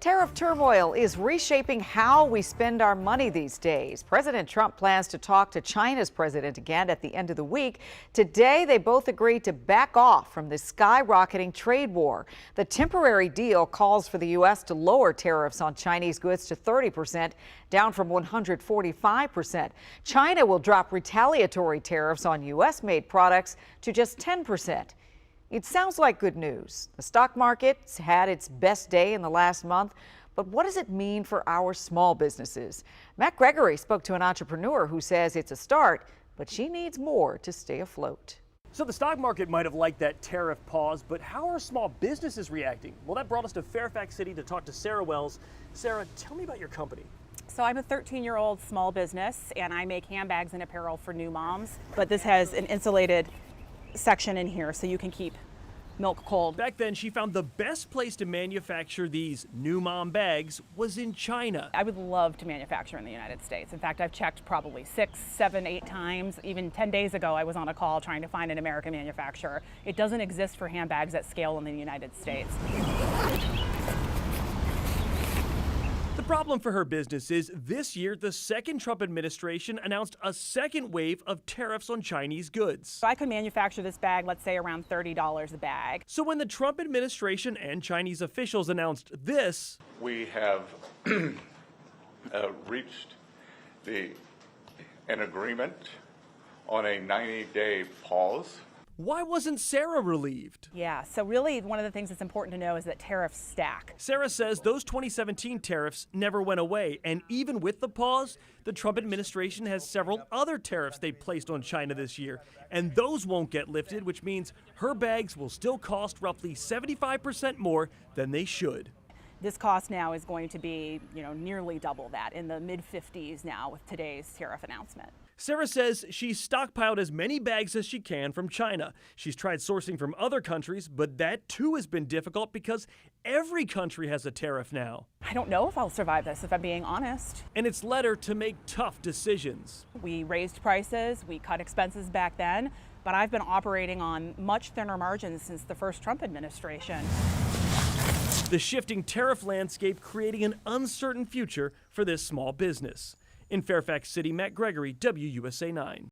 Tariff turmoil is reshaping how we spend our money these days. President Trump plans to talk to China's president again at the end of the week. Today, they both agreed to back off from this skyrocketing trade war. The temporary deal calls for the U.S. to lower tariffs on Chinese goods to 30%, down from 145%. China will drop retaliatory tariffs on U.S.-made products to just 10%. It sounds like good news. The stock market's had its best day in the last month, but what does it mean for our small businesses? Matt Gregory spoke to an entrepreneur who says it's a start, but she needs more to stay afloat. So the stock market might have liked that tariff pause, but how are small businesses reacting? Well, that brought us to Fairfax City to talk to Sarah Wells. Sarah, tell me about your company. So I'm a 13-year-old small business, and I make handbags and apparel for new moms, but this has an insulated section in here so you can keep milk cold. Back then, she found the best place to manufacture these new mom bags was in China. I would love to manufacture in the United States. In fact, I've checked probably 6, 7, 8 times. Even 10 days ago, I was on a call trying to find an American manufacturer. It doesn't exist for handbags at scale in the United States. The problem for her business is this year, the second Trump administration announced a second wave of tariffs on Chinese goods. So I could manufacture this bag, let's say around $30 a bag. So when the Trump administration and Chinese officials announced this, we have reached an agreement on a 90-day pause. why wasn't Sarah relieved? Yeah, so really one of the things that's important to know is that tariffs stack. Sarah says those 2017 tariffs never went away, and even with the pause, the Trump administration has several other tariffs they placed on China this year, and those won't get lifted, which means her bags will still cost roughly 75% more than they should. This cost now is going to be, nearly double that, in the mid-50s now with today's tariff announcement. Sarah says she's stockpiled as many bags as she can from China. She's tried sourcing from other countries, but that too has been difficult because every country has a tariff now. I don't know if I'll survive this, if I'm being honest. And it's led her to make tough decisions. We raised prices, we cut expenses back then, but I've been operating on much thinner margins since the first Trump administration. The shifting tariff landscape creating an uncertain future for this small business. In Fairfax City, Matt Gregory, WUSA 9.